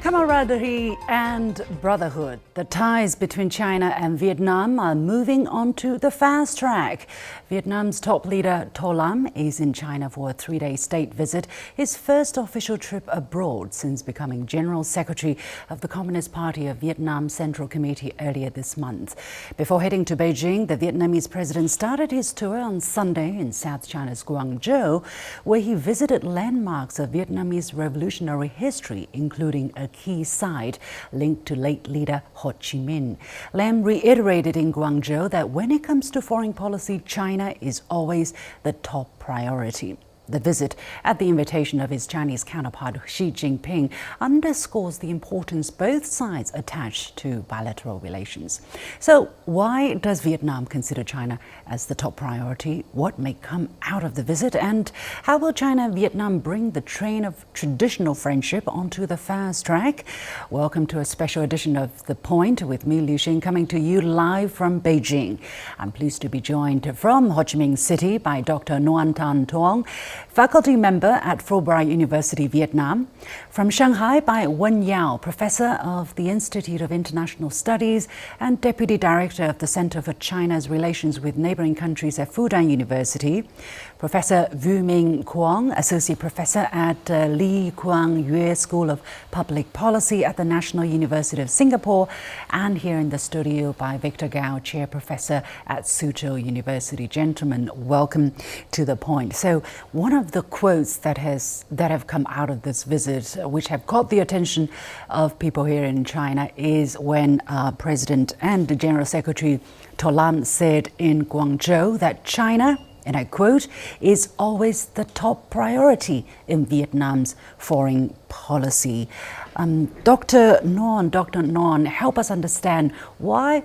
Camaraderie and brotherhood. The ties between China and Vietnam are moving onto the fast track. Vietnam's top leader To Lam is in China for a three-day state visit, his first official trip abroad since becoming General Secretary of the Communist Party of Vietnam Central Committee earlier this month. Before heading to Beijing, the Vietnamese president started his tour on Sunday in South China's Guangzhou, where he visited landmarks of Vietnamese revolutionary history, including a key site linked to late leader Ho Chi Minh. Lam reiterated in Guangzhou that when it comes to foreign policy, China is always the top priority. The visit, at the invitation of his Chinese counterpart Xi Jinping, underscores the importance both sides attach to bilateral relations. So why does Vietnam consider China as the top priority? What may come out of the visit? And how will China and Vietnam bring the train of traditional friendship onto the fast track? Welcome to a special edition of The Point with me, Liu Xin, coming to you live from Beijing. I'm pleased to be joined from Ho Chi Minh City by Dr. Nguyen Tuong, faculty member at Fulbright University, Vietnam. From Shanghai by Wen Yao, professor of the Institute of International Studies and deputy director of the Center for China's Relations with Neighboring Countries at Fudan University. Professor Vu Minh Quang, associate professor at Lee Kuan Yew School of Public Policy at the National University of Singapore. And here in the studio by Victor Gao, chair professor at Suzhou University. Gentlemen, welcome to The Point. So one of the quotes that have come out of this visit, which have caught the attention of people here in China, is when President and General Secretary To Lam said in Guangzhou that China, and I quote, is always the top priority in Vietnam's foreign policy. Dr. Nguyen, help us understand why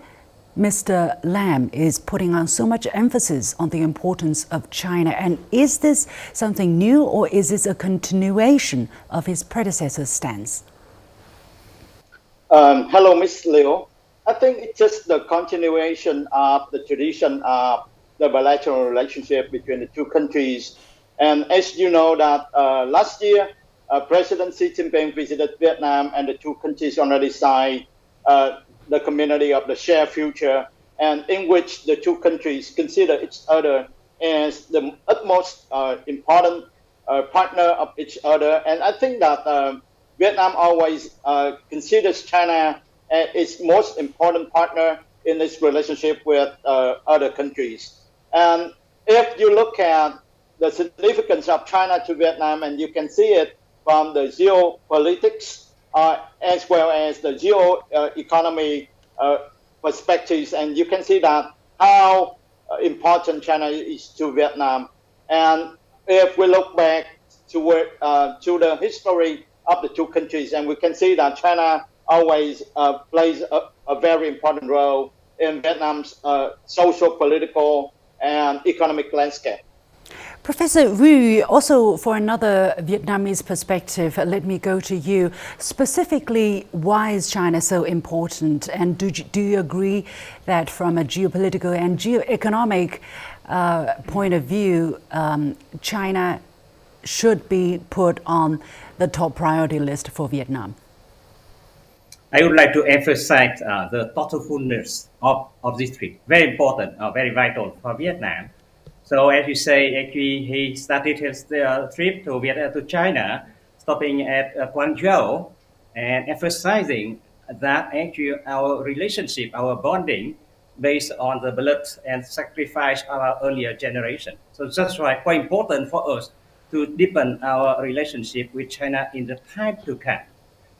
Mr. Lam is putting on so much emphasis on the importance of China. And is this something new, or is this a continuation of his predecessor's stance? Hello, Ms. Liu. I think it's just the continuation of the tradition of the bilateral relationship between the two countries. And as you know that last year, President Xi Jinping visited Vietnam, and the two countries already signed the community of the shared future, and in which the two countries consider each other as the utmost important partner of each other. And I think that Vietnam always considers China as its most important partner in this relationship with other countries. And if you look at the significance of China to Vietnam, and you can see it from the geopolitics as well as the geo-economy perspectives, and you can see that how important China is to Vietnam. And if we look back to the history of the two countries, and we can see that China always plays a very important role in Vietnam's social, political, and economic landscape. Professor Vu, also for another Vietnamese perspective, let me go to you. Specifically, why is China so important? And do you agree that from a geopolitical and geoeconomic point of view, China should be put on the top priority list for Vietnam? I would like to emphasize the thoughtfulness of this trip. Very important, very vital for Vietnam. So as you say, actually, he started his trip to China, stopping at Guangzhou, and emphasizing that actually our relationship, our bonding, based on the blood and sacrifice of our earlier generation. So that's why quite important for us to deepen our relationship with China in the time to come.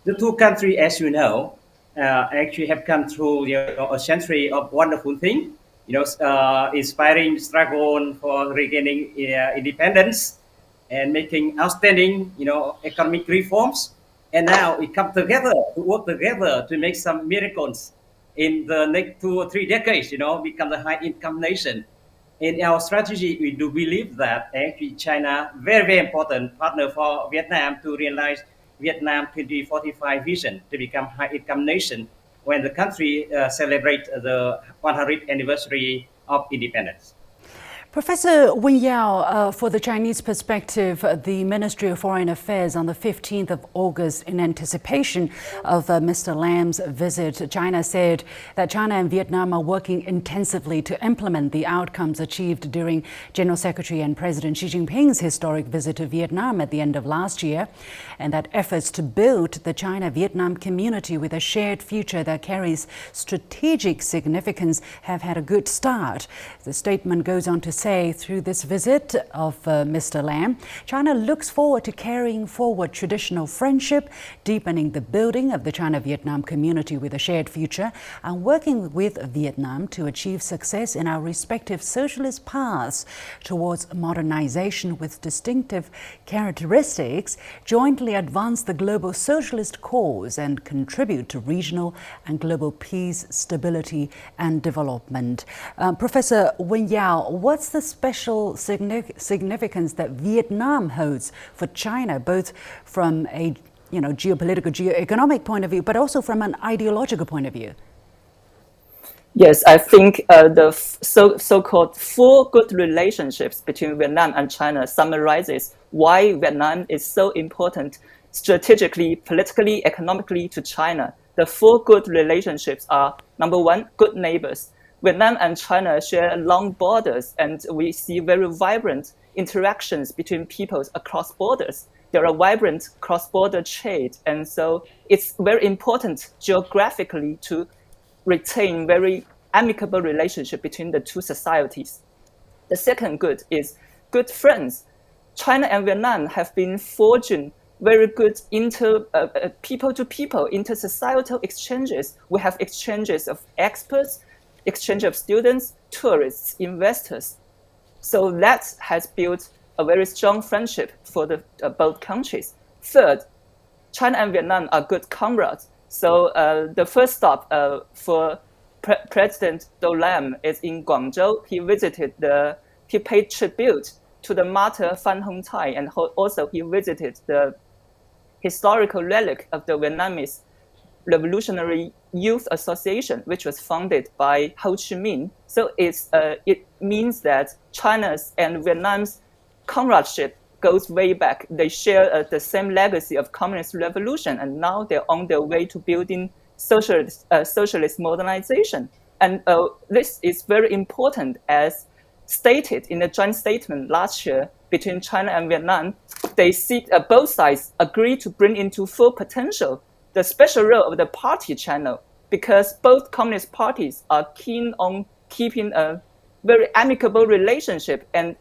The two countries, as you know, actually have come through a century of wonderful things. Inspiring struggle for regaining independence and making outstanding, economic reforms. And now we come together to work together to make some miracles in the next 2 or 3 decades, become the high income nation. In our strategy, we do believe that actually China, very, very important partner for Vietnam to realize Vietnam 2045 vision to become high income nation when the country celebrates the 100th anniversary of independence. Professor Wen Yao, for the Chinese perspective, the Ministry of Foreign Affairs on the 15th of August, in anticipation of Mr. Lam's visit, China said that China and Vietnam are working intensively to implement the outcomes achieved during General Secretary and President Xi Jinping's historic visit to Vietnam at the end of last year, and that efforts to build the China-Vietnam community with a shared future that carries strategic significance have had a good start. The statement goes on to say, through this visit of Mr. Lam, China looks forward to carrying forward traditional friendship, deepening the building of the China-Vietnam community with a shared future, and working with Vietnam to achieve success in our respective socialist paths towards modernization with distinctive characteristics, jointly advance the global socialist cause and contribute to regional and global peace, stability, and development. Professor Wen Yao, what's the special significance that Vietnam holds for China, both from a geopolitical, geoeconomic point of view, but also from an ideological point of view? Yes, I think the so-called four good relationships between Vietnam and China summarizes why Vietnam is so important strategically, politically, economically to China. The four good relationships are, number one, good neighbors. Vietnam and China share long borders, and we see very vibrant interactions between peoples across borders. There are vibrant cross-border trade, and so it's very important geographically to retain very amicable relationship between the two societies. The second good is good friends. China and Vietnam have been forging very good people-to-people, inter-societal exchanges. We have exchanges of experts, exchange of students, tourists, investors. So that has built a very strong friendship for the both countries. Third, China and Vietnam are good comrades. So the first stop for President Lam is in Guangzhou. He paid tribute to the martyr Phan Hong Thai, and also he visited the historical relic of the Vietnamese Revolutionary Youth Association, which was founded by Ho Chi Minh. So it means that China's and Vietnam's comradeship goes way back. They share the same legacy of communist revolution, and now they're on their way to building socialist modernization. And this is very important, as stated in a joint statement last year between China and Vietnam. They seek both sides agree to bring into full potential the special role of the party channel, because both communist parties are keen on keeping a very amicable relationship and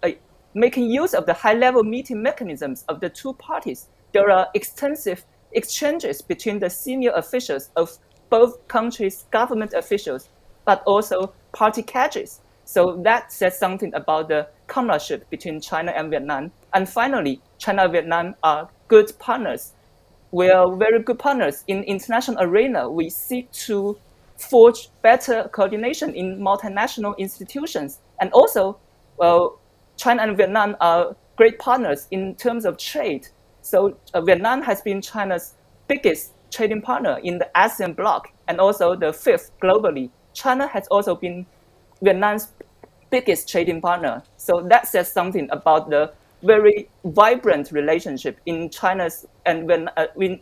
making use of the high-level meeting mechanisms of the two parties. There are extensive exchanges between the senior officials of both countries' government officials, but also party cadres. So that says something about the comradeship between China and Vietnam. And finally, China and Vietnam are good partners. We are very good partners in international arena. We seek to forge better coordination in multinational institutions. And also, China and Vietnam are great partners in terms of trade. So Vietnam has been China's biggest trading partner in the ASEAN bloc, and also the fifth globally. China has also been Vietnam's biggest trading partner. So that says something about the very vibrant relationship in China's and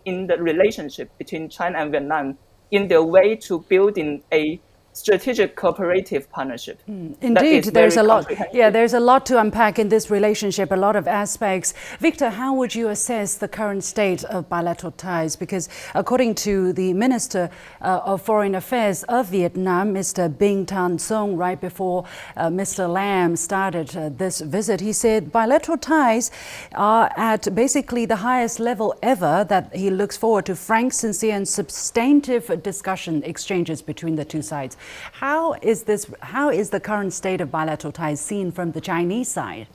in the relationship between China and Vietnam in their way to building a strategic cooperative partnership. Indeed, there's a lot. Yeah, there's a lot to unpack in this relationship, a lot of aspects. Victor, how would you assess the current state of bilateral ties? Because according to the Minister of Foreign Affairs of Vietnam, Mr. Binh Thanh Song, right before Mr. Lam started this visit, he said bilateral ties are at basically the highest level ever, that he looks forward to frank, sincere and substantive discussion exchanges between the two sides. How is the current state of bilateral ties seen from the Chinese side?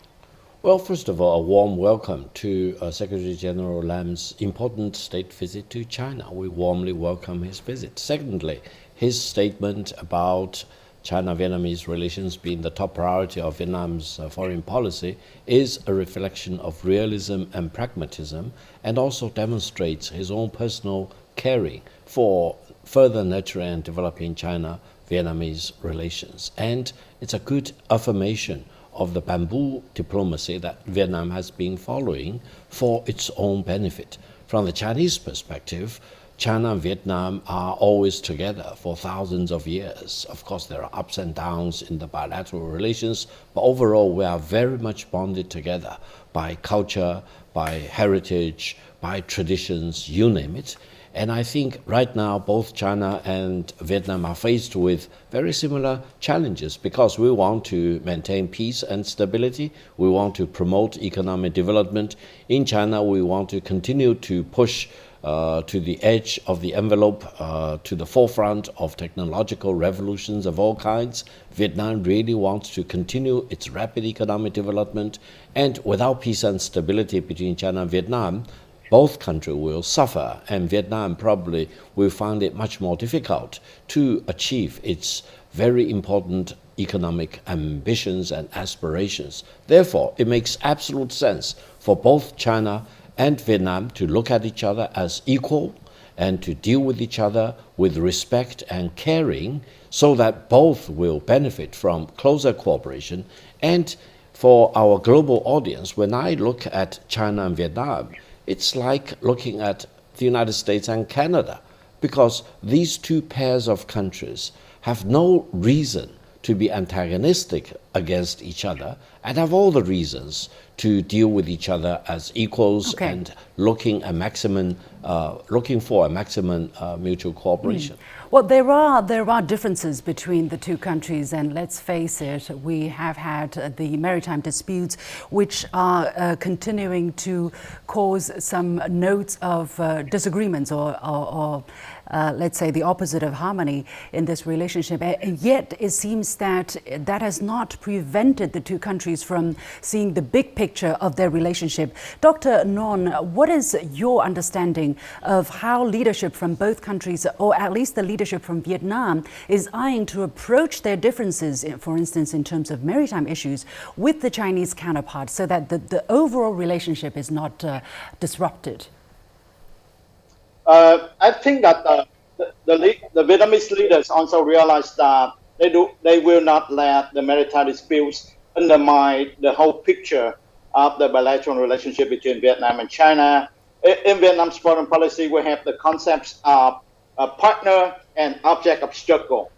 Well, first of all, a warm welcome to Secretary General Lam's important state visit to China. We warmly welcome his visit. Secondly, his statement about China-Vietnamese relations being the top priority of Vietnam's foreign policy is a reflection of realism and pragmatism, and also demonstrates his own personal caring for further nurturing and developing China-Vietnamese relations. And it's a good affirmation of the bamboo diplomacy that Vietnam has been following for its own benefit. From the Chinese perspective, China and Vietnam are always together for thousands of years. Of course, there are ups and downs in the bilateral relations, but overall, we are very much bonded together by culture, by heritage, by traditions, you name it. And I think right now, both China and Vietnam are faced with very similar challenges because we want to maintain peace and stability. We want to promote economic development. In China, we want to continue to push to the edge of the envelope, to the forefront of technological revolutions of all kinds. Vietnam really wants to continue its rapid economic development. And without peace and stability between China and Vietnam, both countries will suffer, and Vietnam probably will find it much more difficult to achieve its very important economic ambitions and aspirations. Therefore, it makes absolute sense for both China and Vietnam to look at each other as equal and to deal with each other with respect and caring so that both will benefit from closer cooperation. And for our global audience, when I look at China and Vietnam, it's like looking at the United States and Canada, because these two pairs of countries have no reason to be antagonistic against each other and have all the reasons to deal with each other as equals and looking for a maximum mutual cooperation. Well, there are differences between the two countries, and let's face it, we have had the maritime disputes, which are continuing to cause some notes of disagreements or let's say the opposite of harmony in this relationship. And yet it seems that that has not prevented the two countries from seeing the big picture of their relationship. Dr. Nguyen, what is your understanding of how leadership from both countries, or at least the leadership from Vietnam, is eyeing to approach their differences, for instance, in terms of maritime issues, with the Chinese counterparts so that the overall relationship is not disrupted? I think that the Vietnamese leaders also realize that they will not let the maritime disputes undermine the whole picture of the bilateral relationship between Vietnam and China. In Vietnam's foreign policy, we have the concepts of a partner and object of struggle.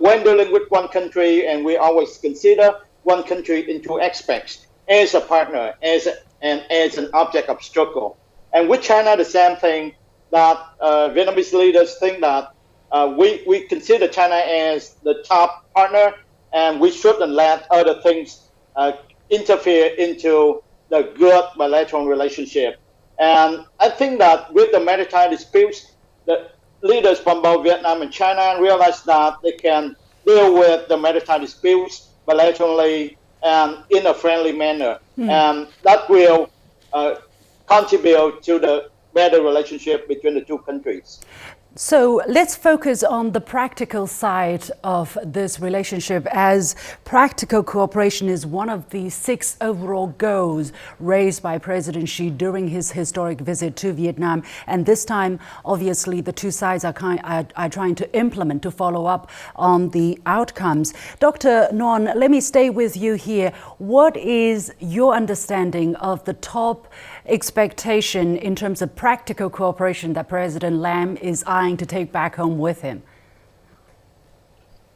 When dealing with one country, and we always consider one country in two aspects, as a partner and as an object of struggle. And with China, the same thing, that Vietnamese leaders think that we consider China as the top partner, and we shouldn't let other things interfere into the good bilateral relationship. And I think that with the maritime disputes, the leaders from both Vietnam and China realize that they can deal with the maritime disputes bilaterally and in a friendly manner. And that will contribute to the better relationship between the two countries. So let's focus on the practical side of this relationship, as practical cooperation is one of the 6 overall goals raised by President Xi during his historic visit to Vietnam. And this time, obviously, the two sides are trying to implement, to follow up on the outcomes. Dr. Nguyen, let me stay with you here. What is your understanding of the top expectation in terms of practical cooperation that President Lam is eyeing to take back home with him?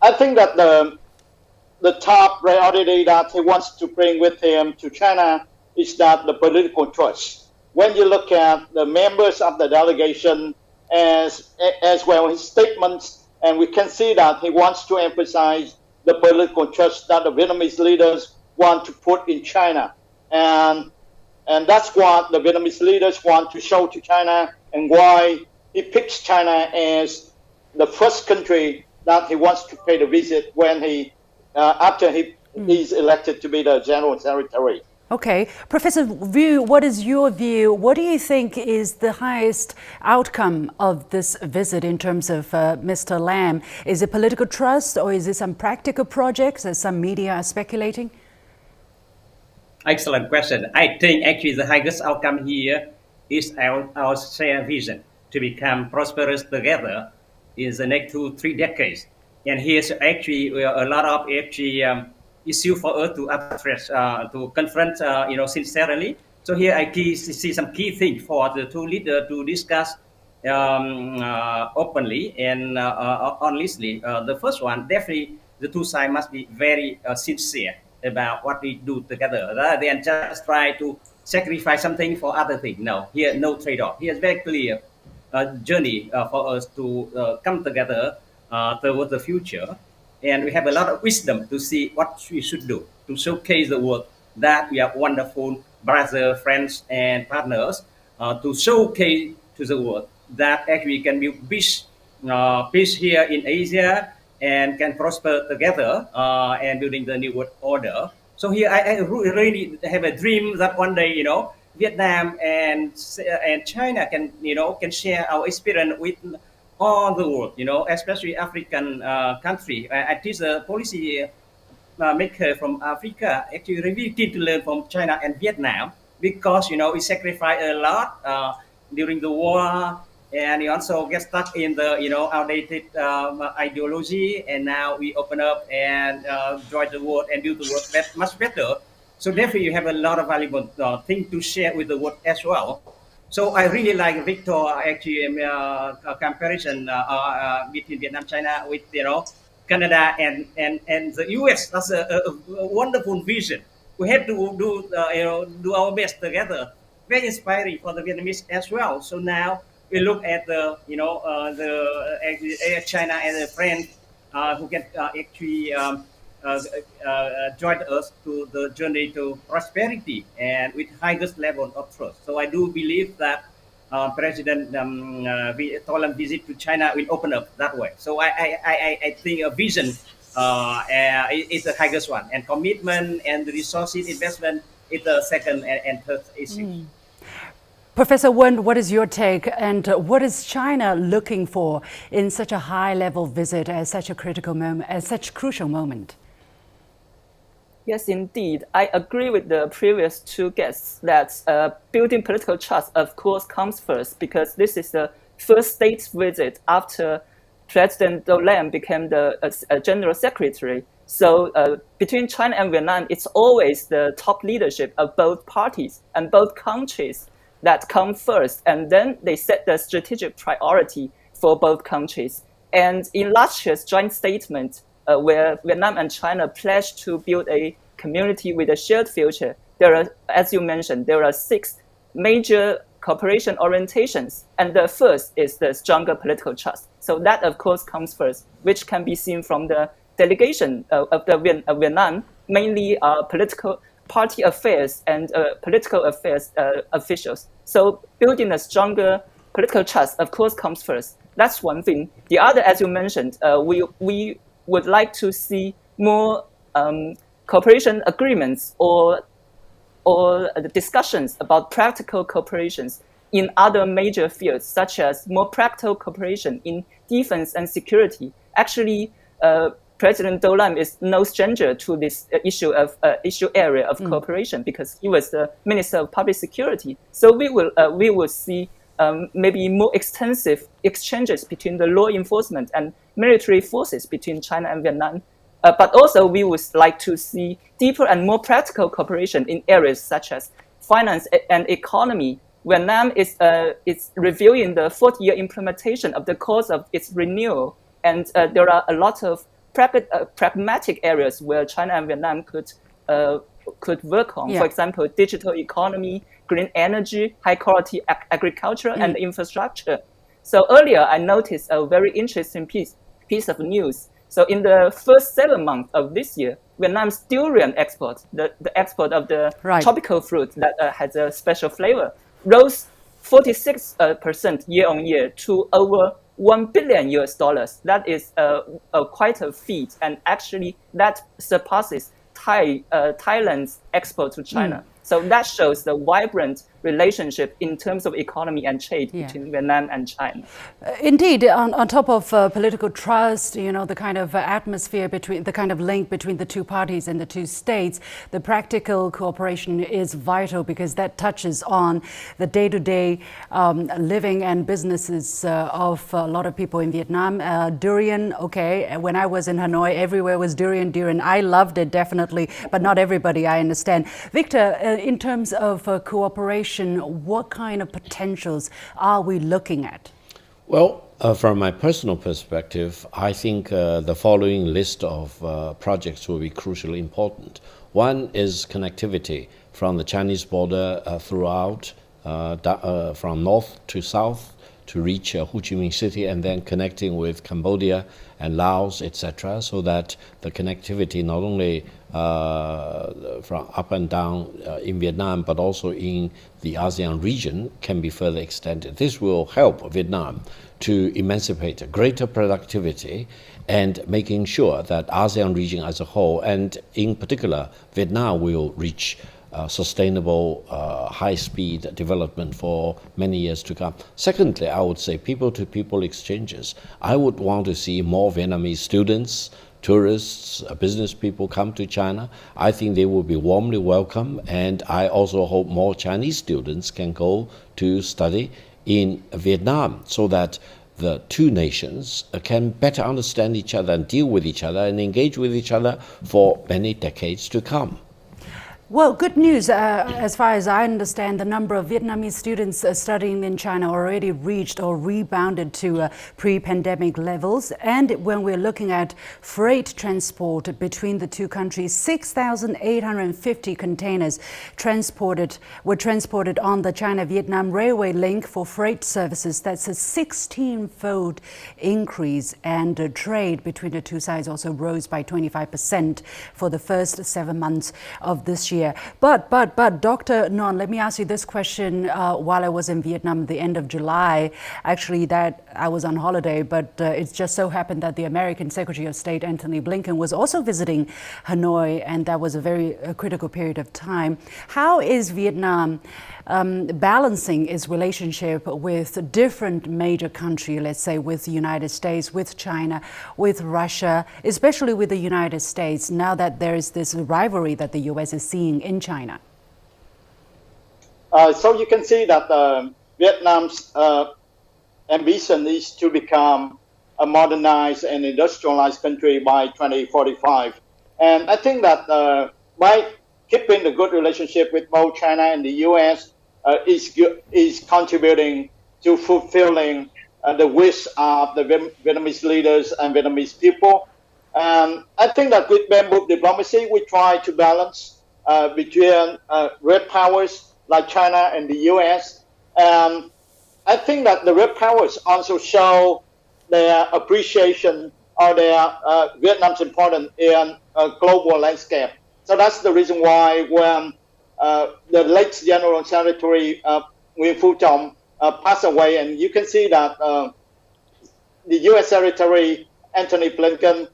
I think that the top priority that he wants to bring with him to China is that the political trust. When you look at the members of the delegation as well as his statements, and we can see that he wants to emphasize the political trust that the Vietnamese leaders want to put in China. And that's what the Vietnamese leaders want to show to China, and why he picks China as the first country that he wants to pay the visit when after he's elected to be the General Secretary. Okay. Professor Vu, what is your view? What do you think is the highest outcome of this visit in terms of Mr. Lam? Is it political trust, or is it some practical projects, as some media are speculating? Excellent question. I think actually the highest outcome here is our shared vision to become prosperous together in the next 2-3 decades. And here's actually a lot of issue for us to address, to confront, sincerely. So here I see some key things for the two leaders to discuss openly and honestly. The first one, definitely, the two sides must be very sincere about what we do together, rather than just try to sacrifice something for other things. No, here no trade-off. Here is very clear journey for us to come together towards the future, and we have a lot of wisdom to see what we should do to showcase the world that we are wonderful brothers, friends, and partners, to showcase to the world that actually can be peace here in Asia and can prosper together and building the new world order. So here I really have a dream that one day, Vietnam and China can share our experience with all the world, especially African country. I teach a policy maker from Africa, actually really keen to learn from China and Vietnam, because we sacrifice a lot during the war, and we also get stuck in the outdated ideology, and now we open up and join the world and do the work much better. So definitely you have a lot of valuable things to share with the world as well. So I really like Victor actually a comparison between Vietnam, China with Canada and the US. That's a wonderful vision. We have to do our best together. Very inspiring for the Vietnamese as well. So now we look at the China and the friends who can actually join us to the journey to prosperity and with highest level of trust. So I do believe that President Tolam visit to China will open up that way. So I think a vision is the highest one, and commitment and the resources investment is the second and third issue. Professor Wen, what is your take, and what is China looking for in such a high-level visit at such a critical moment, at such a crucial moment? Yes, indeed. I agree with the previous two guests that building political trust, of course, comes first, because this is the first state visit after President Lam became the General Secretary. So between China and Vietnam, it's always the top leadership of both parties and both countries that come first, and then they set the strategic priority for both countries. And in last year's joint statement, where Vietnam and China pledged to build a community with a shared future, there are, as you mentioned, there are 6 major cooperation orientations, and the first is the stronger political trust. So that, of course, comes first, which can be seen from the delegation of Vietnam, mainly political party affairs and political affairs officials. So building a stronger political trust, of course, comes first. That's one thing. The other, as you mentioned, we would like to see more cooperation agreements or the discussions about practical cooperations in other major fields, such as more practical cooperation in defense and security. Actually, President Lam is no stranger to this issue area of cooperation, because he was the Minister of Public Security. So we will see maybe more extensive exchanges between the law enforcement and military forces between China and Vietnam. But also we would like to see deeper and more practical cooperation in areas such as finance and economy. Vietnam is reviewing the 4th-year implementation of the course of its renewal, and there are a lot of pragmatic areas where China and Vietnam could work on. For example, digital economy, green energy, high-quality agriculture, and infrastructure. So earlier, I noticed a very interesting piece of news. So in the first 7 months of this year, Vietnam's durian export, the export of the tropical fruit that has a special flavor, rose 46% year on year to over $1 billion. That is quite a feat, and actually that surpasses Thailand's export to China. So that shows the vibrant relationship in terms of economy and trade between Vietnam and China. Indeed, on top of political trust, you know, the kind of atmosphere between, the kind of link between the two parties and the two states, the practical cooperation is vital because that touches on the day-to-day living and businesses of a lot of people in Vietnam. Durian, okay, when I was in Hanoi, everywhere was durian. I loved it, definitely, but not everybody, I understand. Victor, in terms of cooperation, what kind of potentials are we looking at? Well, from my personal perspective, I think the following list of projects will be crucially important. One is connectivity from the Chinese border throughout, from north to south, to reach Ho Chi Minh City and then connecting with Cambodia and Laos, etc., so that the connectivity not only from up and down in Vietnam, but also in the ASEAN region can be further extended. This will help Vietnam to emancipate greater productivity and making sure that ASEAN region as a whole, and in particular Vietnam, will reach sustainable high-speed development for many years to come. Secondly, I would say people-to-people exchanges. I would want to see more Vietnamese students, tourists, business people come to China. I think they will be warmly welcome, and I also hope more Chinese students can go to study in Vietnam so that the two nations can better understand each other and deal with each other and engage with each other for many decades to come. Well, good news. As far as I understand, the number of Vietnamese students studying in China already reached or rebounded to pre-pandemic levels. And when we're looking at freight transport between the two countries, 6,850 containers were transported on the China-Vietnam railway link for freight services. That's a 16-fold increase. And trade between the two sides also rose by 25% for the first 7 months of this year. But Dr. Nguyen, let me ask you this question. While I was in Vietnam at the end of July, actually that I was on holiday, but it just so happened that the American Secretary of State Antony Blinken was also visiting Hanoi, and that was a very critical period of time. How is Vietnam balancing its relationship with different major countries, let's say with the United States, with China, with Russia, especially with the United States, now that there is this rivalry that the US is seeing in China? So you can see that Vietnam's ambition is to become a modernized and industrialized country by 2045. And I think that by keeping the good relationship with both China and the US is contributing to fulfilling the wish of the Vietnamese leaders and Vietnamese people. I think that with bamboo diplomacy, we try to balance between red powers like China and the US. I think that the red powers also show their appreciation or their Vietnam's importance in a global landscape. So that's the reason why when the late General Secretary Nguyen passed away, and you can see that the U.S. Secretary Antony Blinken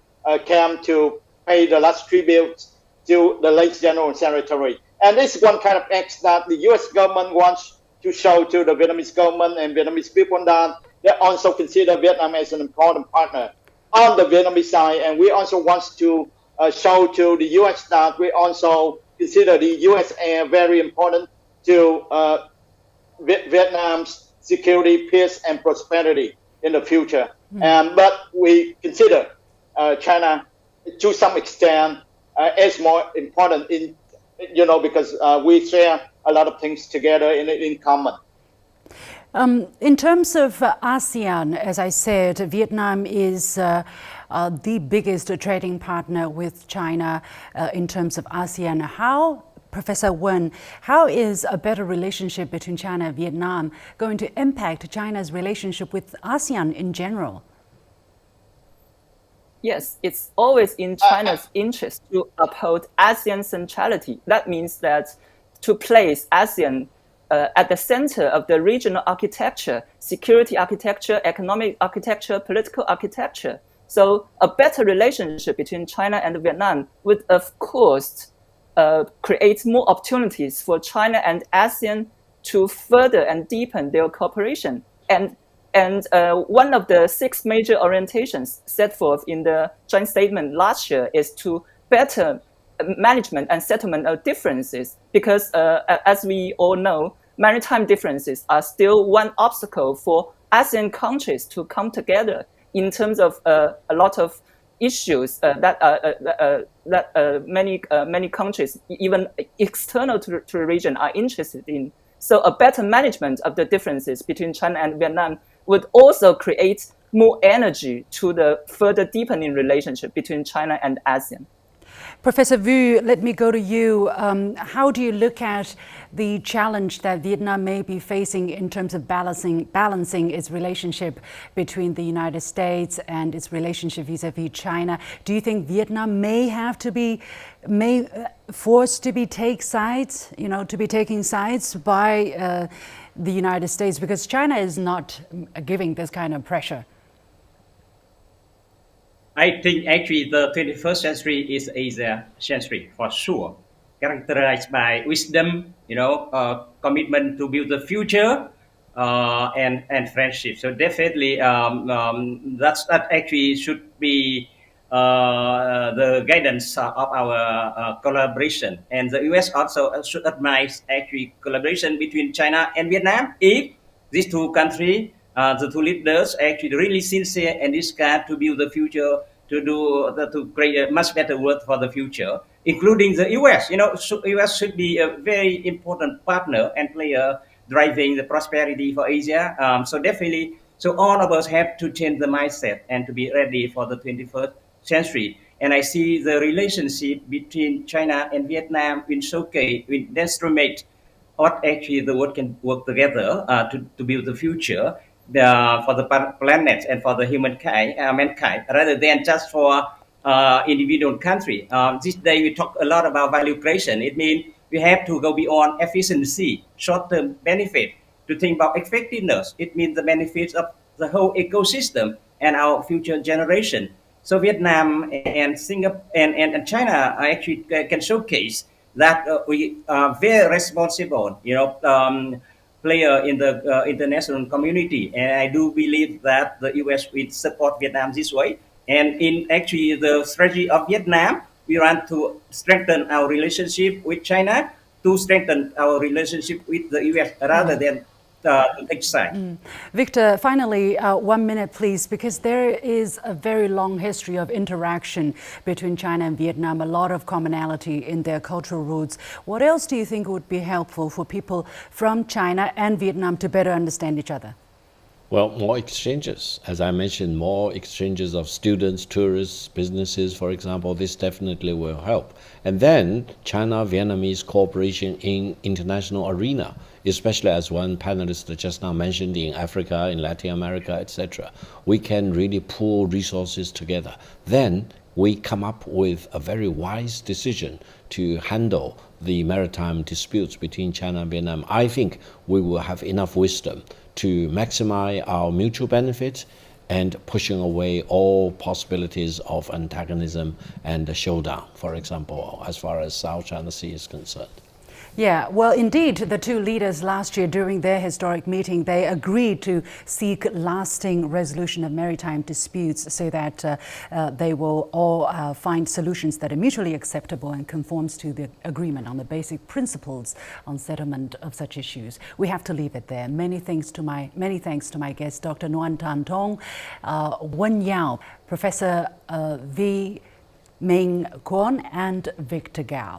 came to pay the last tribute to the late General Secretary. And this is one kind of act that the U.S. government wants to show to the Vietnamese government and Vietnamese people that they also consider Vietnam as an important partner on the Vietnamese side. And we also want to show to the U.S. that we also consider the U.S. very important to Vietnam's security, peace, and prosperity in the future. But we consider China to some extent as more important in, because we share a lot of things together in common. In terms of ASEAN, as I said, Vietnam is the biggest trading partner with China in terms of ASEAN. How, Professor Wen, how is a better relationship between China and Vietnam going to impact China's relationship with ASEAN in general? Yes, it's always in China's interest to uphold ASEAN centrality. That means that to place ASEAN at the center of the regional architecture, security architecture, economic architecture, political architecture. So a better relationship between China and Vietnam would, of course, create more opportunities for China and ASEAN to further and deepen their cooperation. And one of the 6 major orientations set forth in the joint statement last year is to better management and settlement of differences, because as we all know, maritime differences are still one obstacle for ASEAN countries to come together in terms of a lot of issues that many countries, even external to the region, are interested in. So a better management of the differences between China and Vietnam would also create more energy to the further deepening relationship between China and ASEAN. Professor Vu, let me go to you. How do you look at the challenge that Vietnam may be facing in terms of balancing its relationship between the United States and its relationship vis-a-vis China? Do you think Vietnam may have to be forced to be taking sides by the United States, because China is not giving this kind of pressure? I think actually the 21st century is Asia century for sure, characterized by wisdom, commitment to build the future, and friendship. So definitely, that actually should be the guidance of our collaboration. And the US also should admire actually collaboration between China and Vietnam if these two countries, the two leaders, actually really sincere and discard to build the future, to create a much better world for the future, including the US. US should be a very important partner and player driving the prosperity for Asia. So definitely, so all of us have to change the mindset and to be ready for the 21st century. And I see the relationship between China and Vietnam will showcase, will demonstrate what actually the world can work together to build the future for the planet and for the mankind, rather than just for individual country. This day we talk a lot about value creation. It means we have to go beyond efficiency, short-term benefit, to think about effectiveness. It means the benefits of the whole ecosystem and our future generation. So Vietnam and Singapore and China actually can showcase that we are very responsible, player in the international community. And I do believe that the US will support Vietnam this way. And in actually the strategy of Vietnam, we want to strengthen our relationship with China, to strengthen our relationship with the US rather than each side. Victor, finally, 1 minute, please, because there is a very long history of interaction between China and Vietnam, a lot of commonality in their cultural roots. What else do you think would be helpful for people from China and Vietnam to better understand each other? Well, more exchanges. As I mentioned, more exchanges of students, tourists, businesses, for example. This definitely will help. And then China-Vietnamese cooperation in international arena, especially as one panelist just now mentioned, in Africa, in Latin America, etc. We can really pool resources together. Then we come up with a very wise decision to handle the maritime disputes between China and Vietnam. I think we will have enough wisdom to maximize our mutual benefits and pushing away all possibilities of antagonism and a showdown, for example, as far as South China Sea is concerned. Yeah, well, indeed, the two leaders last year during their historic meeting, they agreed to seek lasting resolution of maritime disputes so that they will all find solutions that are mutually acceptable and conforms to the agreement on the basic principles on settlement of such issues. We have to leave it there. Many thanks to my guests, Dr. Nguyen Thanh Tong, Wen Yao, Professor V. Nguyen, and Victor Gao.